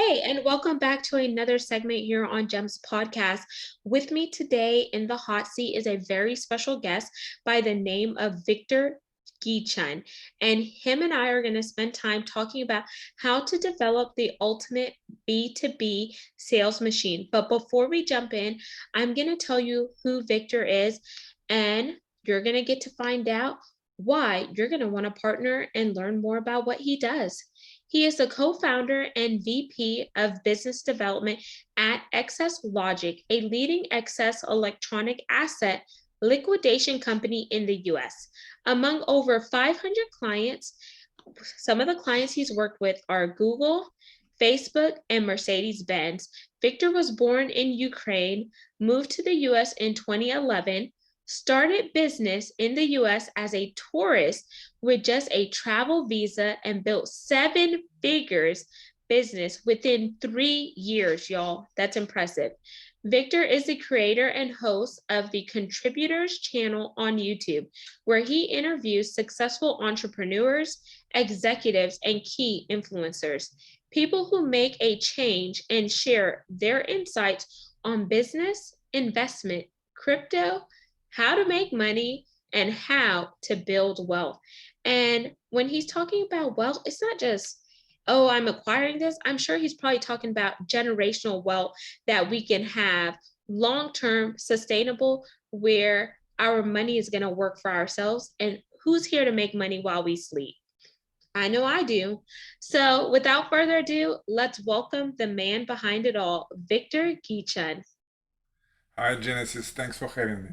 Hey, and welcome back to another segment here on Gems Podcast. With me today in the hot seat is a very special guest by the name of Victor Gichun. And him and I are going to spend time talking about how to develop the ultimate B2B sales machine. But before we jump in, I'm going to tell you who Victor is, and you're going to get to find out why you're going to want to partner and learn more about what he does. He is the co-founder and VP of Business Development at Excess Logic, a leading excess electronic asset liquidation company in the US. Among over 500 clients, some of the clients he's worked with are Google, Facebook, and Mercedes-Benz. Victor was born in Ukraine, moved to the US in 2011, started business in the US as a tourist with just a travel visa, and built seven figures business within 3 years, y'all. That's impressive. Victor is the creator and host of the Contributors channel on YouTube, where he interviews successful entrepreneurs, executives, and key influencers, people who make a change and share their insights on business, investment, crypto, how to make money, and how to build wealth. And when he's talking about wealth, it's not just, oh, I'm acquiring this. I'm sure he's probably talking about generational wealth that we can have long-term, sustainable, where our money is going to work for ourselves. And who's here to make money while we sleep? I know I do. So without further ado, let's welcome the man behind it all, Victor Gichun. Hi, Genesis. Thanks for having me.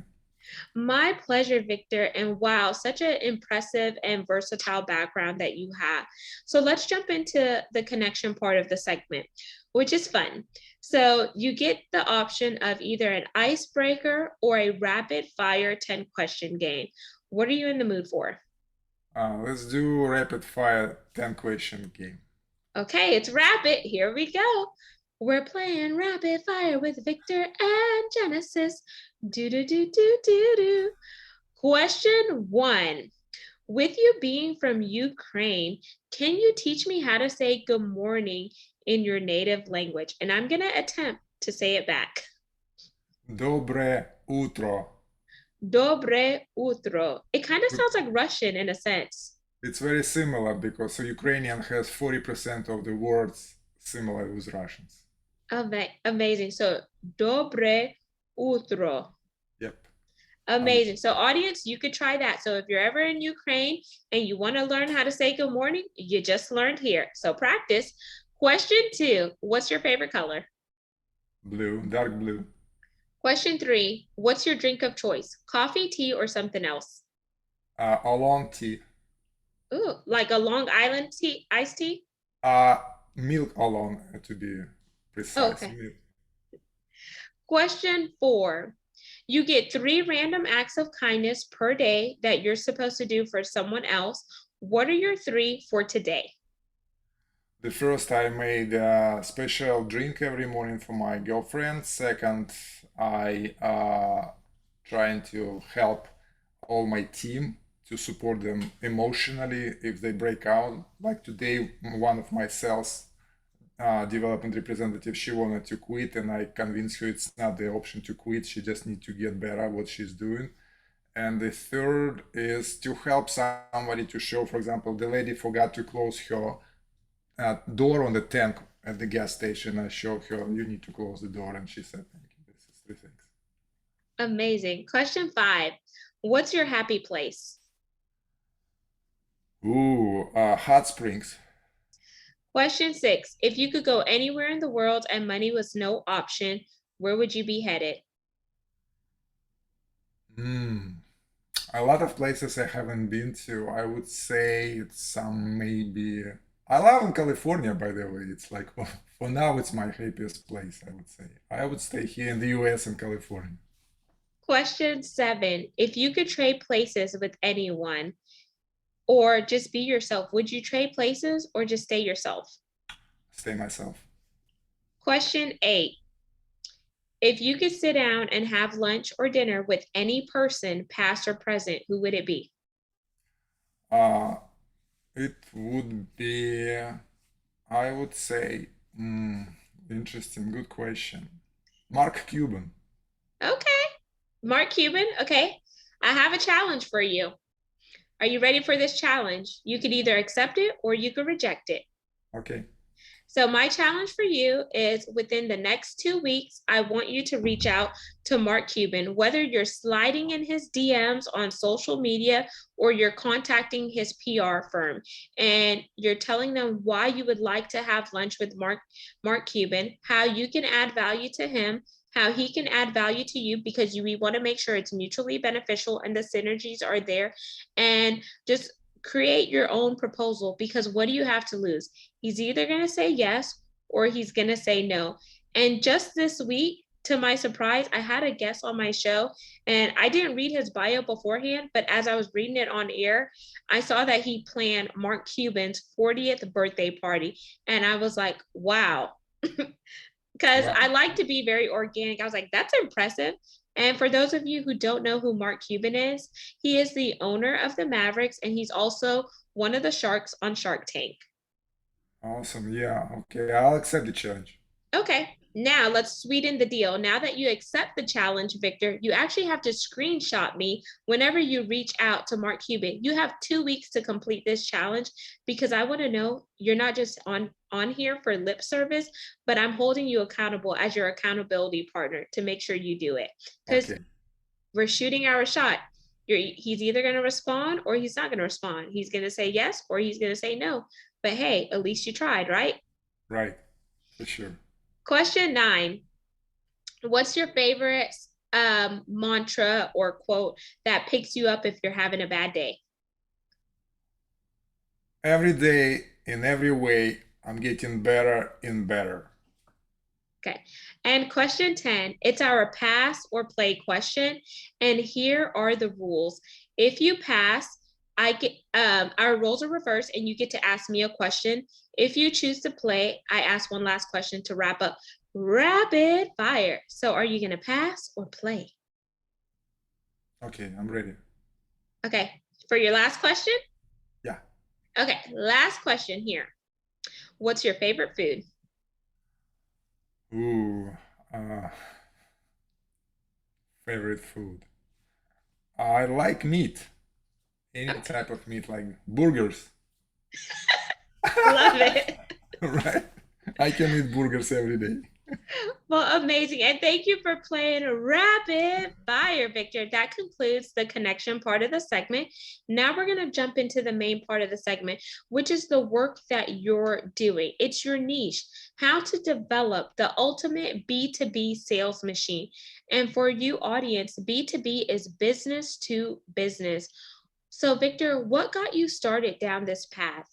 My pleasure, Victor. And wow, such an impressive and versatile background that you have. So let's jump into the connection part of the segment, which is fun. So you get the option of either an icebreaker or a rapid fire 10 question game. What are you in the mood for? Let's do rapid fire 10 question game. Okay, it's rapid. Here we go. We're playing rapid fire with Victor and Genesis. Do do do do do do. Question one. With you being from Ukraine, can you teach me how to say good morning in your native language? And I'm going to attempt to say it back. Dobre utro. Dobre utro. It kind of sounds like Russian in a sense. It's very similar because Ukrainian has 40% of the words similar with Russians. Amazing. So, dobre utro. Yep. Um, Amazing. So, audience, you could try that. So, if you're ever in Ukraine and you want to learn how to say good morning, you just learned here. So, practice. Question two. What's your favorite color? Blue, dark blue. Question three. What's your drink of choice? Coffee, tea, or something else? Oolong tea. Ooh, like a Long Island tea, iced tea? Uh, Milk oolong, to be Oh, precise. okay. Question four. You get three random acts of kindness per day that you're supposed to do for someone else. What are your three for today? The first, I made a special drink every morning for my girlfriend. Second, I trying to help all my team to support them emotionally if they break out. Like today, one of my sales development representative, she wanted to quit, and I convinced her it's not the option to quit. She just need to get better at what she's doing. And the third is to help somebody to show, for example, the lady forgot to close her door on the tank at the gas station. I showed her, you need to close the door, and she said, thank you. This is three things. Amazing. Question five. What's your happy place? Ooh, hot springs. Question six. If you could go anywhere in the world and money was no option, where would you be headed? Hmm. A lot of places I haven't been to. I would say it's some maybe. I love in California, by the way. It's like, for now, it's my happiest place, I would say. I would stay here in the US and California. Question seven. If you could trade places with anyone or just be yourself, would you trade places or just stay yourself? Stay myself. Question eight. If you could sit down and have lunch or dinner with any person, past or present, who would it be? Uh, it would be, I would say, Mm, interesting. Good question. Mark Cuban. Okay. Mark Cuban. Okay. I have a challenge for you. Are you ready for this challenge? You could either accept it or you could reject it. Okay. So, my challenge for you is within the next 2 weeks, I want you to reach out to Mark Cuban, whether you're sliding in his DMs on social media or you're contacting his PR firm and you're telling them why you would like to have lunch with Mark Cuban, how you can add value to him, how he can add value to you because we want to make sure it's mutually beneficial and the synergies are there, and just create your own proposal, because what do you have to lose? He's either going to say yes or he's going to say no. And just this week, to my surprise, I had a guest on my show and I didn't read his bio beforehand, but as I was reading it on air, I saw that he planned Mark Cuban's 40th birthday party. And I was like, wow. Because Wow. I like to be very organic. I was like, that's impressive. And for those of you who don't know who Mark Cuban is, he is the owner of the Mavericks and he's also one of the sharks on Shark Tank. Awesome. Yeah. Okay. I'll accept the challenge. Okay, now let's sweeten the deal. Now that you accept the challenge, Victor, you actually have to screenshot me whenever you reach out to Mark Cuban. You have 2 weeks to complete this challenge because I want to know you're not just on here for lip service, but I'm holding you accountable as your accountability partner to make sure you do it. Because Okay. we're shooting our shot. He's either going to respond or he's not going to respond. He's going to say yes or he's going to say no. But hey, at least you tried, right? Right. For sure. Question 9. What's your favorite mantra or quote that picks you up if you're having a bad day? Every day, in every way, I'm getting better and better. Okay. And question 10, it's our pass or play question. And here are the rules. If you pass, I get our roles are reversed and you get to ask me a question. If you choose to play, I ask one last question to wrap up. Rapid fire. So are you gonna pass or play? Okay. I'm ready. Okay. For your last question? Yeah. Okay, last question here. What's your favorite food? Ooh. Uh, favorite food. I like meat. Any Okay, type of meat, like burgers. love it. Right. I can eat burgers every day. Well, amazing. And thank you for playing a rapid fire, Victor. That concludes the connection part of the segment. Now we're going to jump into the main part of the segment, which is the work that you're doing. It's your niche, how to develop the ultimate B2B sales machine. And for you, audience, B2B is business to business. So, Victor, what got you started down this path?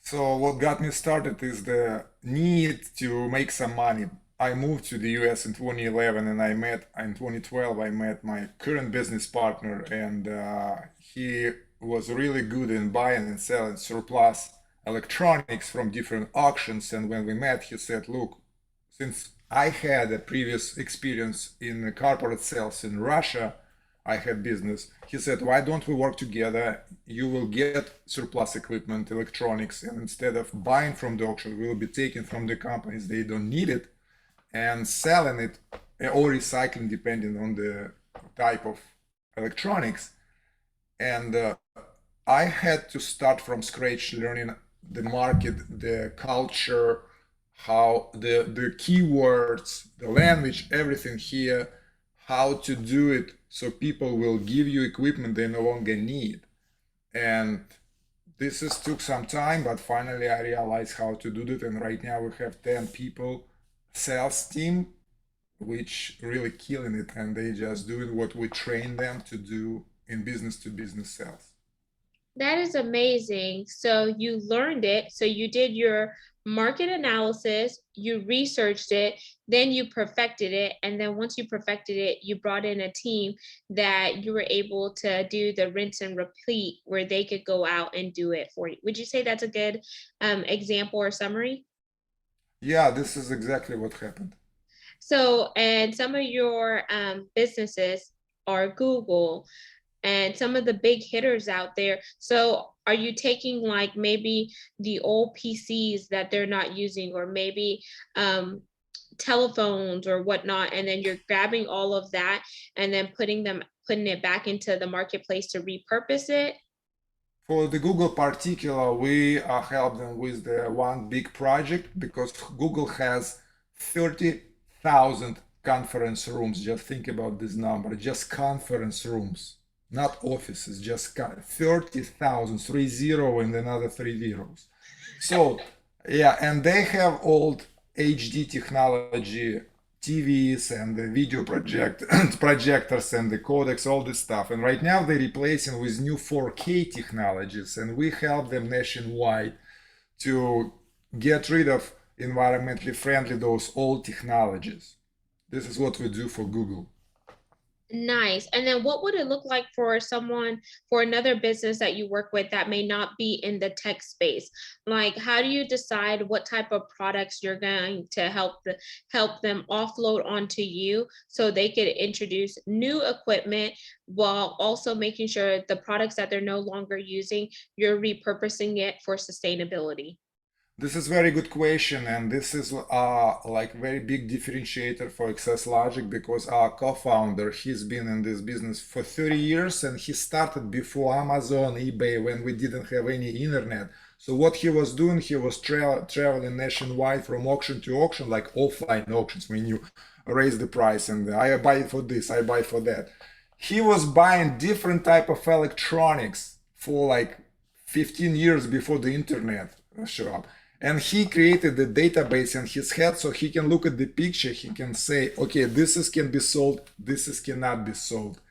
So what got me started is the need to make some money. I moved to the US in 2011 and in 2012, I met my current business partner and he was really good in buying and selling surplus electronics from different auctions. And when we met, he said, look, since I had a previous experience in corporate sales in Russia, I had business. He said, why don't we work together? You will get surplus equipment, electronics, and instead of buying from the auction, we will be taking from the companies they don't need it and selling it or recycling depending on the type of electronics. And I had to start from scratch learning the market, the culture, how the keywords, the language, everything here, how to do it so people will give you equipment they no longer need. And this is took some time, but finally I realized how to do that. And right now we have 10 people sales team, which really killing it, and they just doing what we train them to do in business to business sales. That is amazing. So you learned it. So you did your market analysis, you researched it, then you perfected it. And then once you perfected it, you brought in a team that you were able to do the rinse and repeat where they could go out and do it for you. Would you say that's a good example or summary? Yeah, this is exactly what happened. So, and some of your businesses are Google and some of the big hitters out there. So are you taking like maybe the old PCs that they're not using, or maybe telephones or whatnot, and then you're grabbing all of that and then putting it back into the marketplace to repurpose it? For the Google particular, we help them with the one big project because Google has 30,000 conference rooms. Just think about this number, just conference rooms, not offices, just 30,000, 30 and another three zeros. So, yeah, and they have old HD technology, TVs and the video projectors and the codecs, all this stuff. And right now they're replacing with new 4K technologies, and we help them nationwide to get rid of environmentally friendly those old technologies. This is what we do for Google. Nice. And then what would it look like for someone, for another business that you work with that may not be in the tech space? Like, how do you decide what type of products you're going to help them offload onto you so they could introduce new equipment while also making sure the products that they're no longer using, you're repurposing it for sustainability? This is very good question, and this is like very big differentiator for Access Logic because our co-founder, he's been in this business for 30 years, and he started before Amazon, eBay, when we didn't have any internet. So what he was doing, he was traveling nationwide from auction to auction, like offline auctions, when you raise the price and I buy for this, I buy for that. He was buying different type of electronics for like 15 years before the internet showed up, and he created the database in his head so he can look at the picture, he can say, okay, this is can be sold, this is cannot be sold.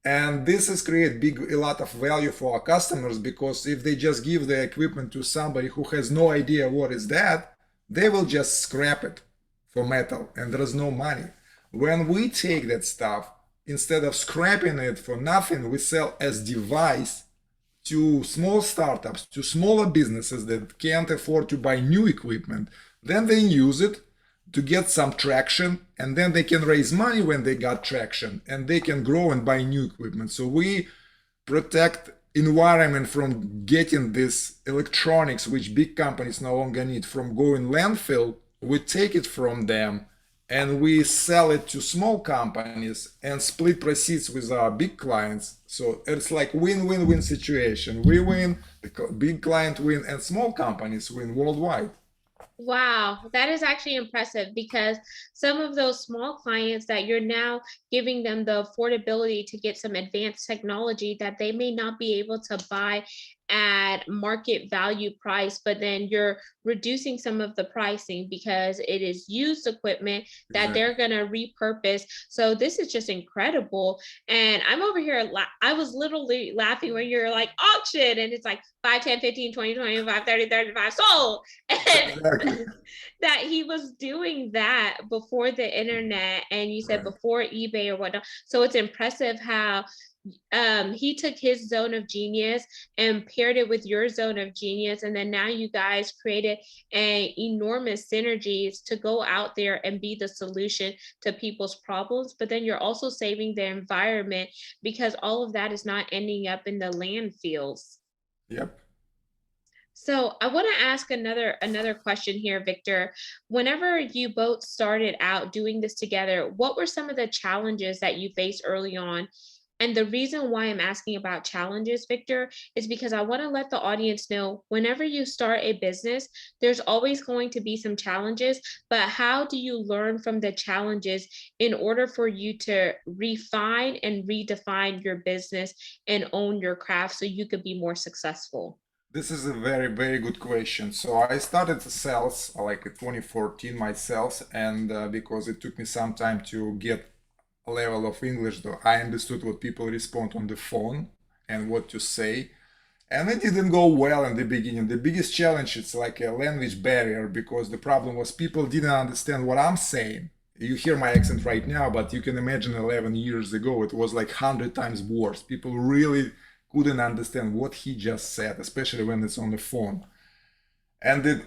And this is create a lot of value for our customers, because if they just give the equipment to somebody who has no idea what is that, they will just scrap it for metal and there is no money. When we take that stuff, instead of scrapping it for nothing, we sell as device to small startups, to smaller businesses that can't afford to buy new equipment. Then they use it to get some traction, and then they can raise money when they got traction, and they can grow and buy new equipment. So we protect environment from getting this electronics, which big companies no longer need, from going landfill. We take it from them and we sell it to small companies and split proceeds with our big clients. So it's like win-win-win situation. We win, the big client win, and small companies win worldwide. Wow, that is actually impressive, because some of those small clients that you're now giving them the affordability to get some advanced technology that they may not be able to buy at market value price, but then you're reducing some of the pricing because it is used equipment that Exactly. they're going to repurpose. So this is just incredible. And I'm over here, I was literally laughing when you're like auction and it's like 5, 10, 15, 20, 25, 30, 35 sold. And Exactly. that he was doing that before the internet, and you said Right. before eBay or whatnot. So it's impressive how he took his zone of genius and paired it with your zone of genius, and then now you guys created an enormous synergies to go out there and be the solution to people's problems. But then you're also saving the environment, because all of that is not ending up in the landfills. Yep. So I want to ask another question here, Victor. Whenever you both started out doing this together, what were some of the challenges that you faced early on? And the reason why I'm asking about challenges, Victor, is because I want to let the audience know whenever you start a business, there's always going to be some challenges, but how do you learn from the challenges in order for you to refine and redefine your business and own your craft so you could be more successful? This is a very, very good question. So I started sales like in 2014 myself, and because it took me some time to get a level of English, though I understood what people respond on the phone and what to say. And it didn't go well in the beginning. The biggest challenge is like a language barrier, because the problem was people didn't understand what I'm saying. You hear my accent right now, but you can imagine 11 years ago, it was like 100 times worse. People really couldn't understand what he just said, especially when it's on the phone. And the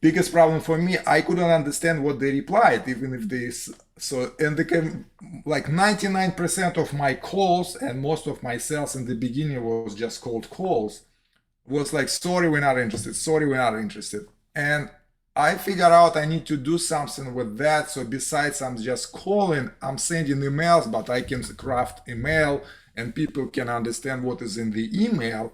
biggest problem for me, I couldn't understand what they replied, even if they so and they came like 99% of my calls and most of my sales in the beginning was just cold calls. Was like, sorry, we're not interested. Sorry, we're not interested. And I figured out I need to do something with that. So besides I'm just calling, I'm sending emails, but I can craft email and people can understand what is in the email.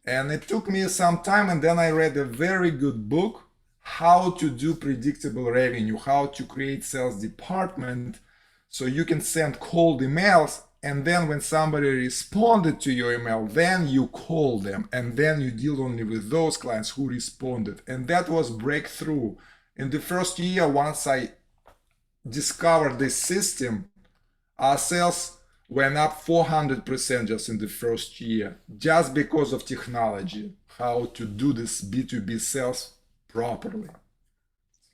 And it took me some time, and then I read a very good book, How to Do Predictable Revenue, how to create sales department so you can send cold emails, and then when somebody responded to your email, then you call them, and then you deal only with those clients who responded. And that was breakthrough. In the first year, once I discovered this system, our sales went up 400% just in the first year, just because of technology, how to do this B2B sales properly.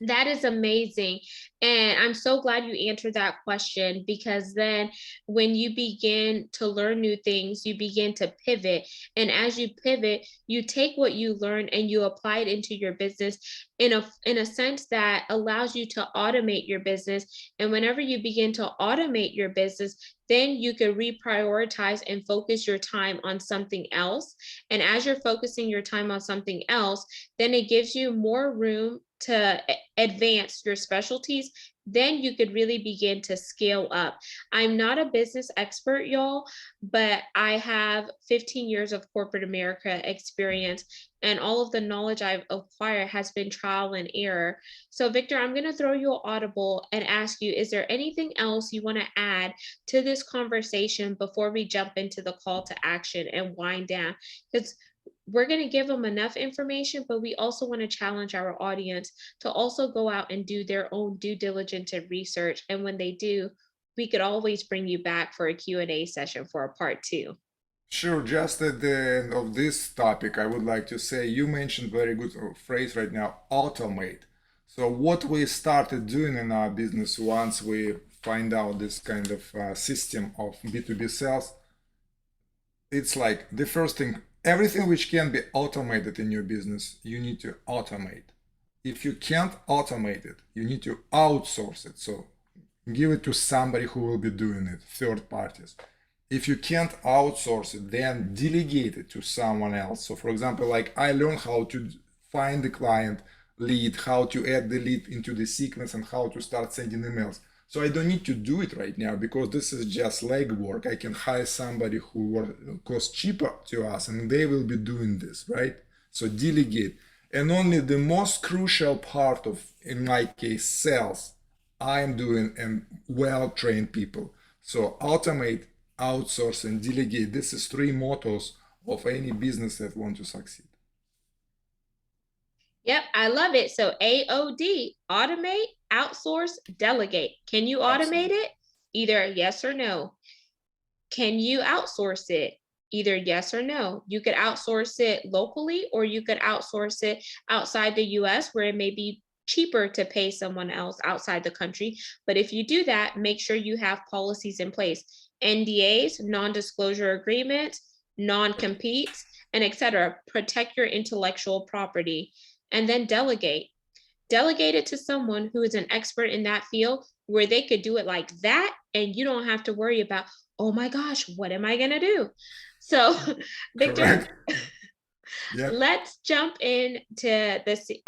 That is amazing. And I'm so glad you answered that question, because then when you begin to learn new things, you begin to pivot. And as you pivot, you take what you learn and you apply it into your business in a sense that allows you to automate your business. And whenever you begin to automate your business, then you can reprioritize and focus your time on something else. And as you're focusing your time on something else, then it gives you more room to advance your specialties. Then you could really begin to scale up. I'm not a business expert, y'all, but I have 15 years of corporate America experience, and all of the knowledge I've acquired has been trial and error. So, Victor, I'm going to throw you an audible and ask you, is there anything else you want to add to this conversation before we jump into the call to action and wind down? Because we're going to give them enough information, but we also want to challenge our audience to also go out and do their own due diligence and research. And when they do, we could always bring you back for a Q&A session for a part two. Sure, just at the end of this topic, I would like to say you mentioned very good phrase right now, automate. So what we started doing in our business once we find out this kind of system of B2B sales, it's like the first thing, everything which can be automated in your business, you need to automate. If you can't automate it, you need to outsource it. So give it to somebody who will be doing it, third parties. If you can't outsource it, then delegate it to someone else. So for example, like I learned how to find the client lead, how to add the lead into the sequence, and how to start sending emails. So I don't need to do it right now because this is just legwork. I can hire somebody who will cost cheaper to us and they will be doing this, right? So delegate. And only the most crucial part of, in my case, sales, I'm doing and well-trained people. So automate, outsource, and delegate. This is three mottos of any business that want to succeed. Yep, I love it. So AOD, automate, outsource, delegate. Can you automate Absolutely. it? Either yes or no. Can you outsource it? Either yes or no. You could outsource it locally, or you could outsource it outside the US where it may be cheaper to pay someone else outside the country. But if you do that, make sure you have policies in place: NDAs, non disclosure agreements, non competes, and etc. Protect your intellectual property. And then delegate. Delegate it to someone who is an expert in that field where they could do it like that, and you don't have to worry about, oh my gosh, what am I going to do? So, Victor, Correct. Yeah. let's jump into the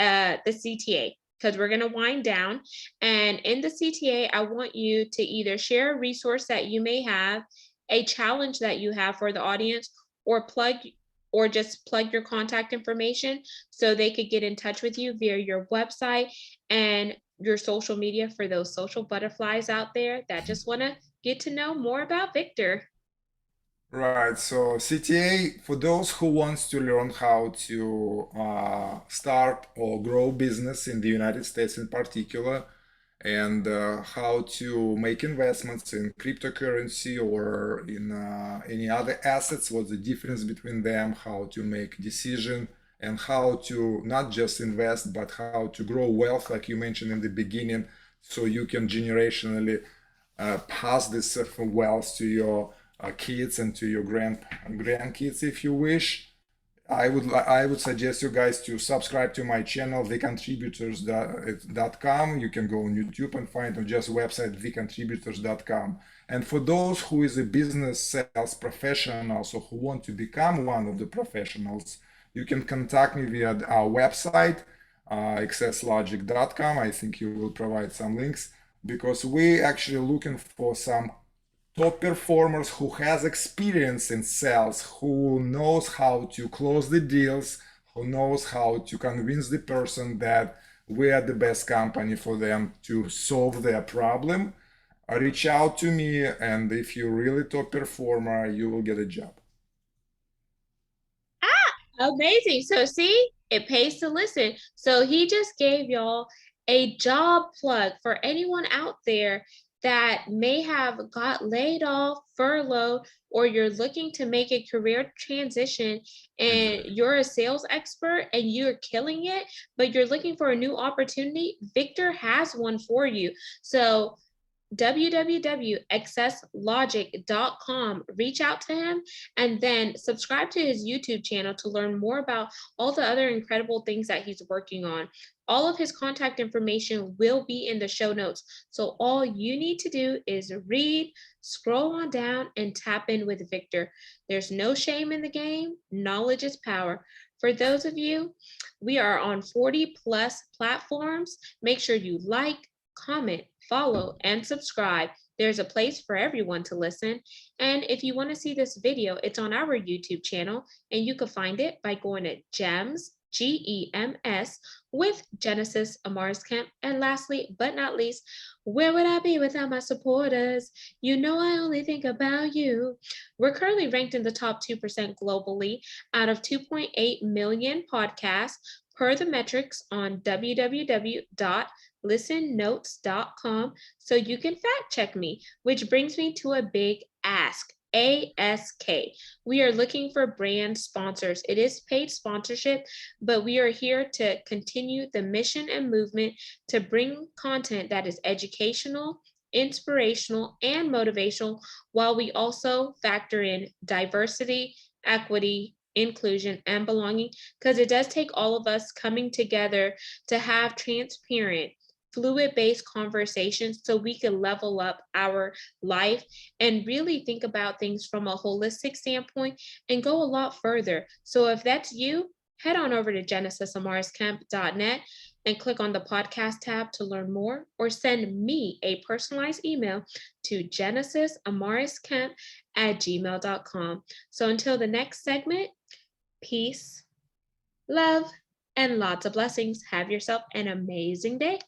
CTA, because we're going to wind down. And in the CTA, I want you to either share a resource that you may have, a challenge that you have for the audience, or just plug your contact information so they could get in touch with you via your website and your social media for those social butterflies out there that just want to get to know more about Victor. Right. So CTA, for those who wants to learn how to start or grow business in the United States in particular, and how to make investments in cryptocurrency or in any other assets, what's the difference between them, how to make decision, and how to not just invest, but how to grow wealth, like you mentioned in the beginning, so you can generationally pass this wealth to your kids and to your grandkids if you wish. I would suggest you guys to subscribe to my channel, thecontributors.com. You can go on YouTube and find on just website thecontributors.com. And for those who is a business sales professional, so who want to become one of the professionals, you can contact me via our website, accesslogic.com. I think you will provide some links because we actually looking for some top performers who has experience in sales, who knows how to close the deals, who knows how to convince the person that we are the best company for them to solve their problem. Reach out to me, and if you're really top performer, you will get a job. Amazing. So see, it pays to listen. So he just gave y'all a job plug for anyone out there that may have got laid off, furloughed, or you're looking to make a career transition and Exactly. you're a sales expert and you're killing it, but you're looking for a new opportunity. Victor has one for you. So www.accesslogic.com. Reach out to him and then subscribe to his YouTube channel to learn more about all the other incredible things that he's working on. All of his contact information will be in the show notes. So all you need to do is read, scroll on down, and tap in with Victor. There's no shame in the game. Knowledge is power. For those of you, we are on 40 plus platforms. Make sure you like, comment, follow, and subscribe. There's a place for everyone to listen. And if you want to see this video, it's on our YouTube channel, and you can find it by going to GEMS, GEMS, with Genesis Amaris Kemp. And lastly, but not least, where would I be without my supporters? You know I only think about you. We're currently ranked in the top 2% globally out of 2.8 million podcasts per the metrics on www.listennotes.com, so you can fact check me, which brings me to a big ask. ASK. We are looking for brand sponsors. It is paid sponsorship, but we are here to continue the mission and movement to bring content that is educational, inspirational, and motivational, while we also factor in diversity, equity, inclusion, and belonging, because it does take all of us coming together to have transparent, fluid-based conversations so we can level up our life and really think about things from a holistic standpoint and go a lot further. So if that's you, head on over to genesisamariscamp.net and click on the podcast tab to learn more, or send me a personalized email to genesisamariscamp@gmail.com. So until the next segment, peace, love, and lots of blessings. Have yourself an amazing day.